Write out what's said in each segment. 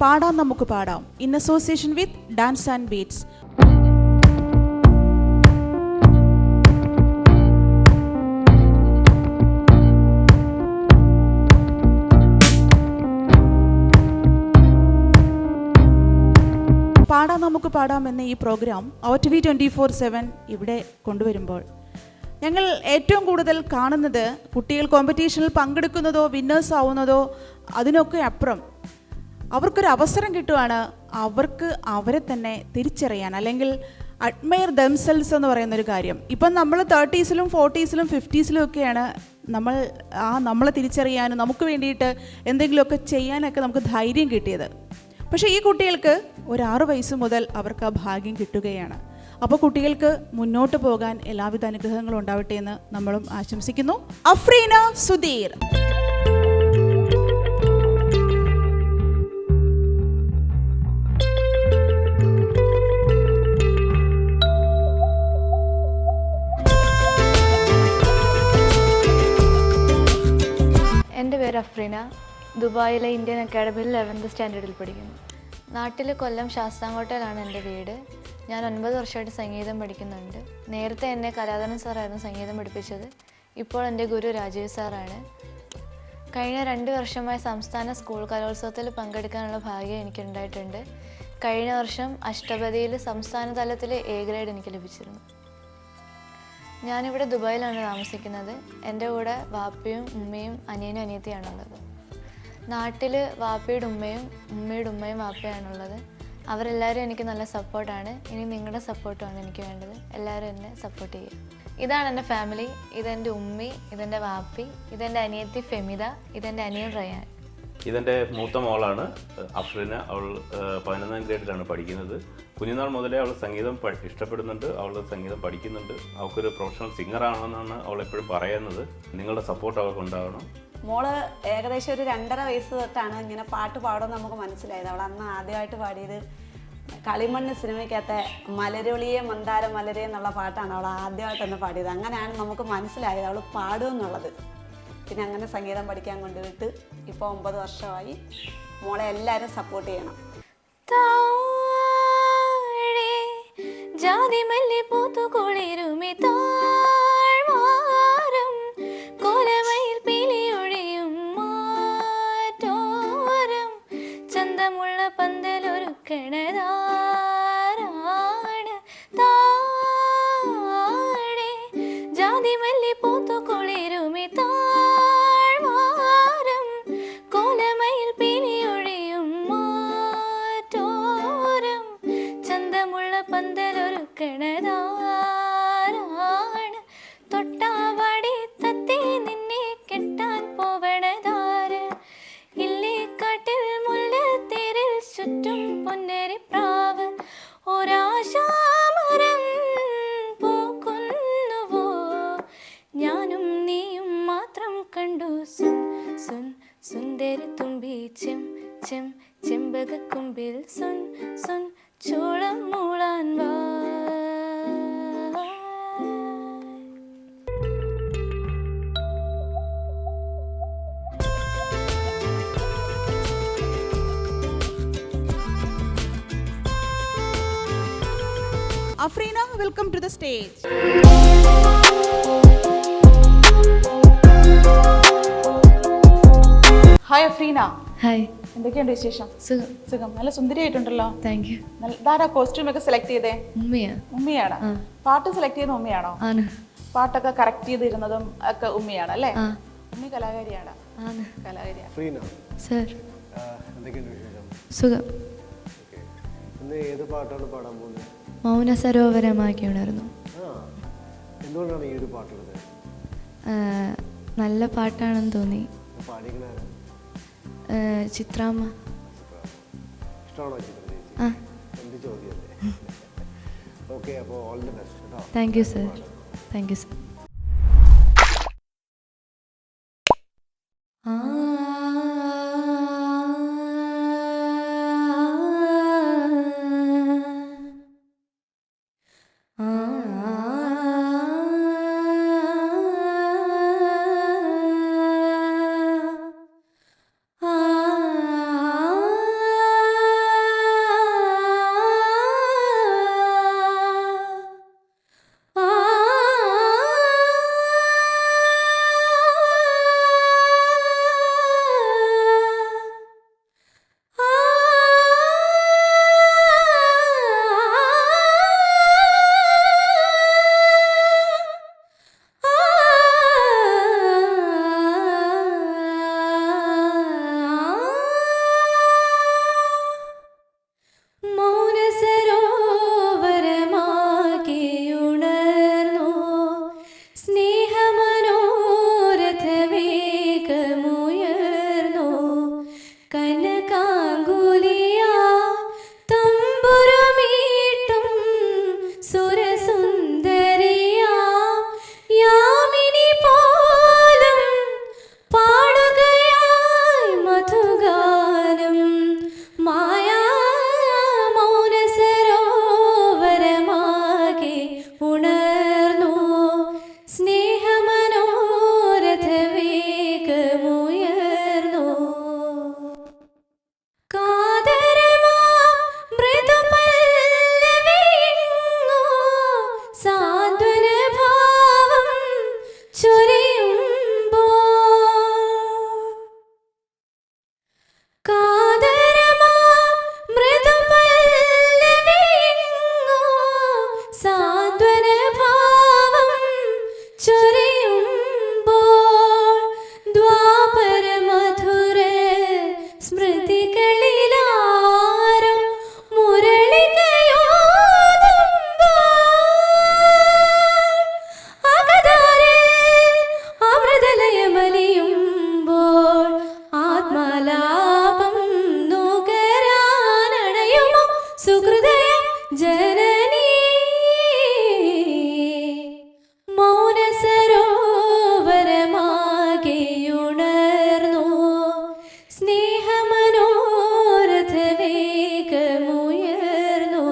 പാടാം നമുക്ക് പാടാം in association with dance and beats. പാടാം നമുക്ക് പാടാം എന്ന ഈ പ്രോഗ്രാം OTV 24/7 ഇവിടെ കൊണ്ടുവരുമ്പോൾ ഞങ്ങൾ ഏറ്റവും കൂടുതൽ കാണുന്നത് കുട്ടികൾ കോമ്പറ്റീഷനിൽ പങ്കെടുക്കുന്നതോ വിന്നേഴ്സ് ആവുന്നതോ അതിനൊക്കെ അപ്പുറം അവർക്കൊരു അവസരം കിട്ടുവാണ് അവർക്ക് അവരെ തന്നെ തിരിച്ചറിയാൻ, അല്ലെങ്കിൽ അഡ്മയർ ദംസെൽസ് എന്ന് പറയുന്നൊരു കാര്യം. ഇപ്പം നമ്മൾ 30s-ലും 40s-ലും 50s-ലും ഒക്കെയാണ് നമ്മളെ തിരിച്ചറിയാനും നമുക്ക് വേണ്ടിയിട്ട് എന്തെങ്കിലുമൊക്കെ ചെയ്യാനൊക്കെ നമുക്ക് ധൈര്യം കിട്ടിയത്. പക്ഷേ ഈ കുട്ടികൾക്ക് ഒരു 6 വയസ്സ് മുതൽ അവർക്ക് ആ ഭാഗ്യം കിട്ടുകയാണ്. അപ്പോൾ കുട്ടികൾക്ക് മുന്നോട്ട് പോകാൻ എല്ലാവിധ അനുഗ്രഹങ്ങളും ഉണ്ടാവട്ടെ എന്ന് നമ്മളും ആശംസിക്കുന്നു. അഫ്രീന സുധീർ. എൻ്റെ പേര് അഫ്രീന. ദുബായിലെ ഇന്ത്യൻ അക്കാഡമിയിൽ 11th സ്റ്റാൻഡേർഡിൽ പഠിക്കുന്നു. നാട്ടിൽ കൊല്ലം ശാസ്താംകോട്ടയിലാണ് എൻ്റെ വീട്. ഞാൻ 9 വർഷമായിട്ട് സംഗീതം പഠിക്കുന്നുണ്ട്. നേരത്തെ എന്നെ കലാധരൻ സാറായിരുന്നു സംഗീതം പഠിപ്പിച്ചത്. ഇപ്പോൾ എൻ്റെ ഗുരു രാജീവ് സാറാണ്. കഴിഞ്ഞ 2 വർഷമായി സംസ്ഥാന സ്കൂൾ കലോത്സവത്തിൽ പങ്കെടുക്കാനുള്ള ഭാഗ്യം എനിക്കുണ്ടായിട്ടുണ്ട്. കഴിഞ്ഞ വർഷം അഷ്ടപതിയിൽ സംസ്ഥാന തലത്തിൽ A ഗ്രേഡ് എനിക്ക് ലഭിച്ചിരുന്നു. ഞാനിവിടെ ദുബായിലാണ് താമസിക്കുന്നത്. എൻ്റെ കൂടെ വാപ്പയും ഉമ്മയും അനിയനും അനിയത്തിയാണുള്ളത്. നാട്ടിൽ വാപ്പയുടെ ഉമ്മയും ഉമ്മയുടെ ഉമ്മയും വാപ്പയാണുള്ളത്. അവരെല്ലാവരും എനിക്ക് നല്ല സപ്പോർട്ടാണ്. ഇനി നിങ്ങളുടെ സപ്പോർട്ടുമാണ് എനിക്ക് വേണ്ടത്. എല്ലാവരും എന്നെ സപ്പോർട്ട് ചെയ്യുക. ഇതാണ് എൻ്റെ ഫാമിലി. ഇതെൻ്റെ ഉമ്മി, ഇതെൻ്റെ വാപ്പി, ഇതെൻ്റെ അനിയത്തി ഫെമിത, ഇതെൻ്റെ അനിയൻ റയാൻ. ഇതെൻ്റെ മൂത്ത മോളാണ് അഫ്രീന. അവൾ 11th ഗ്രേഡിലാണ് പഠിക്കുന്നത്. കുഞ്ഞുനാൾ മുതലേ അവൾ സംഗീതം ഇഷ്ടപ്പെടുന്നുണ്ട്, അവൾ സംഗീതം പഠിക്കുന്നുണ്ട്. അവൾക്കൊരു പ്രൊഫഷണൽ സിംഗറാണെന്നാണ് അവൾ എപ്പോഴും പറയുന്നത്. നിങ്ങളുടെ സപ്പോർട്ട് അവൾക്ക് ഉണ്ടാവണം. മോള് ഏകദേശം ഒരു 2.5 വയസ്സ് തൊട്ടാണ് ഇങ്ങനെ പാട്ട് പാടുമെന്ന് നമുക്ക് മനസ്സിലായത്. അവൾ അന്ന് ആദ്യമായിട്ട് പാടിയത് കളിമണ്ണ് സിനിമയ്ക്കകത്തെ മലരൊളിയെ മന്ദാര മലരെ എന്നുള്ള പാട്ടാണ് അവൾ ആദ്യമായിട്ടൊന്ന് പാടിയത്. അങ്ങനെയാണ് നമുക്ക് മനസ്സിലായത് അവൾ പാടുമെന്നുള്ളത്. പിന്നെ അങ്ങനെ സംഗീതം പഠിക്കാൻ കൊണ്ടുവിട്ട് ഇപ്പോൾ 9 വർഷമായി. മോളെ എല്ലാവരും സപ്പോർട്ട് ചെയ്യണം. ജാതി മല്ലി പൂത്തു കുളിരുമി താഴ്വാരം കോലമയിൽ പിലിയൊഴിയും മാറ്റോരം ചന്തമുള്ള പന്തലൊരുക്കണതാരാണ് താഴെ ജാതി മല്ലി പൂത്തു കുളിരുമി താഴ്വാരം കോലമയിൽ പിലിയൊഴിയും മാറ്റോരം ചന്തമുള്ള പന്തലൊരുക്കണതാരാണ് തൊട്ടാവാടി തത്തി നിന്നെ കെട്ടാൻ പോവണതാര് ഇല്ലിക്കാട്ടിൽ മുല്ലത്തേരിൽ ചുറ്റും പൊന്നരി പ്രാവ് ഒരാശാമരം പൂക്കുന്നുവോ ഞാനും നീയും മാത്രം കണ്ടു സുൻ സുൻ സുന്ദരി തുമ്പി ചെം ചെം ചെമ്പകക്കുമ്പിൽ സുൻ സുൻ ചോളം മൂളാൻ വാ. Afreena, welcome to the stage. Hi Afreena. Hi. എന്തൊക്കെയുണ്ട് വിശേഷം? സുഖം. സുഖം. നല്ല സുന്ദരിയായിട്ടുണ്ടല്ലോ. Thank you. ഇതാരാ കോസ്റ്റ്യൂം ഒക്കെ സെലക്ട് ചെയ്തേ? ഉമ്മയാണ്. പാട്ട് സെലക്ട് ചെയ്ത ഉമ്മയാണോ? പാട്ടൊക്കെ കറക്റ്റ് ചെയ്തിരുന്നതും ഒക്കെ ഉമ്മയാണ് അല്ലേ? ഉമ്മി കലാകാരിയാണ്. സുഖം. ഏത് പാട്ടാണ് പാടാൻ പോകുന്നത്? മൗന സരോവരമാക്കി ഉണർന്നു. എന്തുകൊണ്ടാണ് ഈ ഒരു പാട്ടുള്ളത്? നല്ല പാട്ടാണെന്ന് തോന്നി. ചിത്രാമ്മ. ഇഷ്ടമാണോ ചിത്ര ചേച്ചി? എന്ത് ചോദ്യമല്ലേ. ഓക്കെ, അപ്പോൾ ഓൾ ദി ബെസ്റ്റ് കേട്ടോ. Thank you sir. Thank you sir. സുഹൃദയ ജനനീ മൗനസരോവരമാകെയുണർന്നു സ്നേഹമനോരഥ വേഗമുയർന്നു.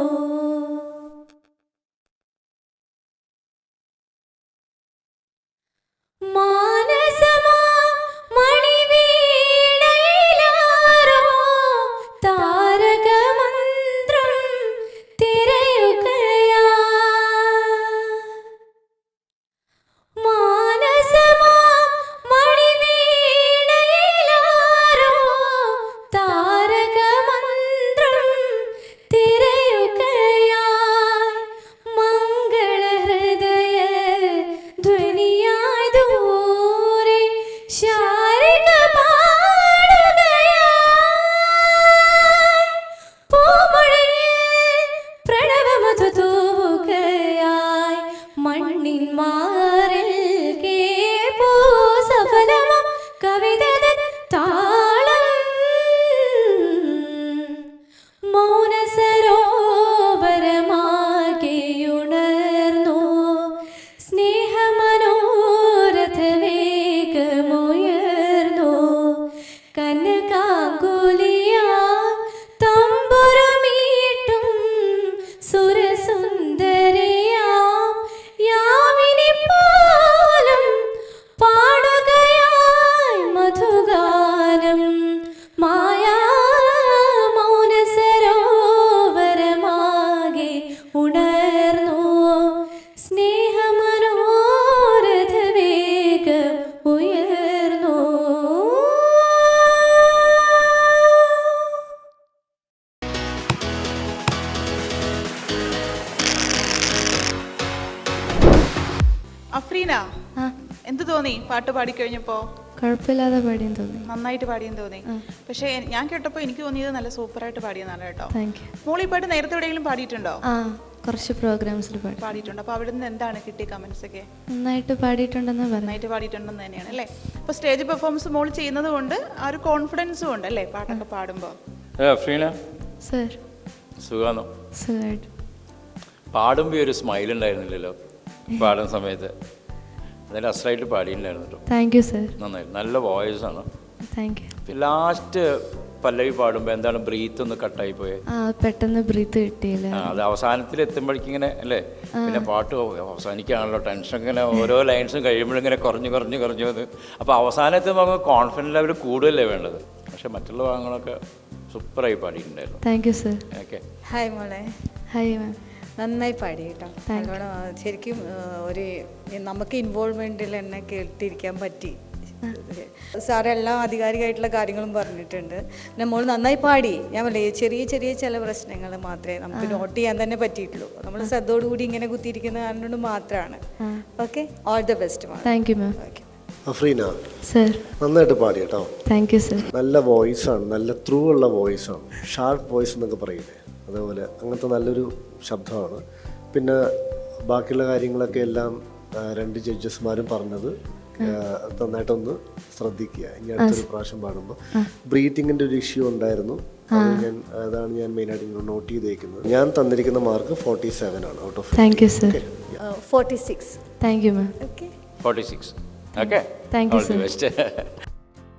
മാനസമാ മണിവീണയിലാരോ താരകമന്ത്രം തിരയുകയാ. മാനസമാ മണിവീണയിലാരോ താരകമന്ത്രം തിരയുകയായി. മംഗളഹൃദയ ധ്വനിയായി ദൂരെ ശാരിക പാടുകയായി. പൂമഴയിൽ പ്രണവമധു തൂവുകയായി. മണ്ണിൻ മാറിൽ കേൾപ്പൂ സഫലമാം കവിതതൻ താളം. മൗനസരോവരമാകെയുണർന്നു സ്നേഹമനോരഥ വേഗമുയർന്നു. കനകാങ്കുലിയാ തമ്പുരുമീട്ടും സുരസുന്ദരിയാം യാമിനി പോലും പാടുകയായി മധുഗാനം. മായാ മൗനസരോവരമാകെ ഉണർന്നു സ്നേഹമനോരഥ വേഗം ഉയർന്നു. അഫ്രീന, ആ, എന്ത് തോന്നി പാട്ട് പാടിക്കഴിഞ്ഞപ്പോൾ? കുഴപ്പമില്ലാതെ പാടിയെന്ന് തോന്നി. നന്നായിട്ട് പാടിയെന്ന് തോന്നി. പക്ഷേ ഞാൻ കേട്ടപ്പോൾ എനിക്ക് തോന്നിയത് നല്ല സൂപ്പറായിട്ട് പാടിയെന്നാണ് കേട്ടോ. Thank U. മോൾ ഈ പാട്ട് നേരത്തെ എവിടെയെങ്കിലും പാടിയിട്ടുണ്ടോ? ആ, കുറച്ച് പ്രോഗ്രാംസിൽ പാടി. പാടിയിട്ടുണ്ട്. അപ്പോൾ അവിടെ നിന്ന് എന്താണ് കിട്ടിയ കമൻസ് ഒക്കെ? നന്നായിട്ട് പാടിയിട്ടുണ്ടെന്ന് പറഞ്ഞു. നന്നായിട്ട് പാടിയിട്ടുണ്ടെന്ന് തന്നെയാണ് അല്ലേ? അപ്പോൾ സ്റ്റേജ് പെർഫോമൻസ് മോൾ ചെയ്യുന്നത് കൊണ്ട് ആ ഒരു കോൺഫിഡൻസും ഉണ്ട് അല്ലേ പാട്ടൊക്കെ പാടുമ്പോൾ? അഫ്രീന, സർ, സുഖാണോ? സുഖമായിട്ട്. പാടുമ്പോൾ ഒരു സ്മൈൽ ഉണ്ടായിരുന്നില്ലല്ലോ പാടുന്ന സമയത്ത്. അതിൽ അസലായിട്ട് പാടിയിട്ടുണ്ടായിരുന്നു കേട്ടോ. Thank you sir. നന്നായി, നല്ല വോയിസ് ആണ്. Thank you. ലാസ്റ്റ് പല്ലവി പാടുമ്പോൾ എന്താണ് ബ്രീത്ത് ഒന്ന് കട്ടായി പോയത്? ആ, പെട്ടെന്ന് ബ്രീത്ത് കിട്ടിയില്ല. അത് അവസാനത്തിൽ എത്തുമ്പോഴേക്കും ഇങ്ങനെ അല്ലേ, പിന്നെ പാട്ട് അവസാനിക്കുകയാണല്ലോ, ടെൻഷൻ ഇങ്ങനെ ഓരോ ലൈൻസും കഴിയുമ്പോഴിങ്ങനെ കുറഞ്ഞ് കുറഞ്ഞ് കുറഞ്ഞു വന്ന്. അപ്പോൾ അവസാനത്ത് നമുക്ക് കോൺഫിഡൻസ് ലെവൽ കൂടുതലല്ലേ വേണ്ടത്. പക്ഷെ മറ്റുള്ള ഭാഗങ്ങളൊക്കെ സൂപ്പറായി പാടിയിട്ടുണ്ടായിരുന്നു. Thank you sir. Okay. Hi മോളെ, ഹായ് മാം. നന്നായി പാടി കേട്ടോ. നല്ലോണം ശരിക്കും ഒരു നമുക്ക് ഇൻവോൾവ്മെൻറ്റിൽ എന്നെ കേട്ടിരിക്കാൻ പറ്റി. സാറെല്ലാം ആധികാരികമായിട്ടുള്ള കാര്യങ്ങളും പറഞ്ഞിട്ടുണ്ട്. പിന്നെ മോൾ നന്നായി പാടി. ഞാൻ പറയേ ചെറിയ ചെറിയ ചില പ്രശ്നങ്ങൾ മാത്രമേ നമുക്ക് നോട്ട് ചെയ്യാൻ തന്നെ പറ്റിയിട്ടുള്ളൂ. നമ്മൾ ശ്രദ്ധയോടുകൂടി ഇങ്ങനെ കുത്തിയിരിക്കുന്ന കാരണം കൊണ്ട് മാത്രമാണ്. ഓക്കെ, ഓൾ ദ ബെസ്റ്റ് മോൾ. Thank you ma'am. Okay. Afreena, sir, നന്നായിട്ട് പാടി കേട്ടോ. Thank you sir. നല്ല വോയിസാണ്, നല്ല ത്രൂ ഉള്ള വോയിസാണ്. ഷാർപ്പ് വോയിസ് എന്നൊക്കെ പറയില്ലേ, അതേപോലെ അങ്ങനത്തെ നല്ലൊരു ശബ്ദമാണ്. പിന്നെ ബാക്കിയുള്ള കാര്യങ്ങളൊക്കെ എല്ലാം രണ്ട് ജഡ്ജസ്മാരും പറഞ്ഞത് നന്നായിട്ടൊന്ന് ശ്രദ്ധിക്കുക. ഇനി അടുത്തൊരു പ്രാവശ്യം പാടുമ്പോൾ ബ്രീത്തിങ്ങിൻ്റെ ഒരു ഇഷ്യൂ ഉണ്ടായിരുന്നു. അതാണ് ഞാൻ മെയിനായിട്ട് നോട്ട് ചെയ്തേക്കുന്നത്. ഞാൻ തന്നിരിക്കുന്ന മാർക്ക് 47 ആണ് out of 50. Thank you sir. 46. Thank you ma'am. Okay. 46. Okay. Thank you all the sir. Best.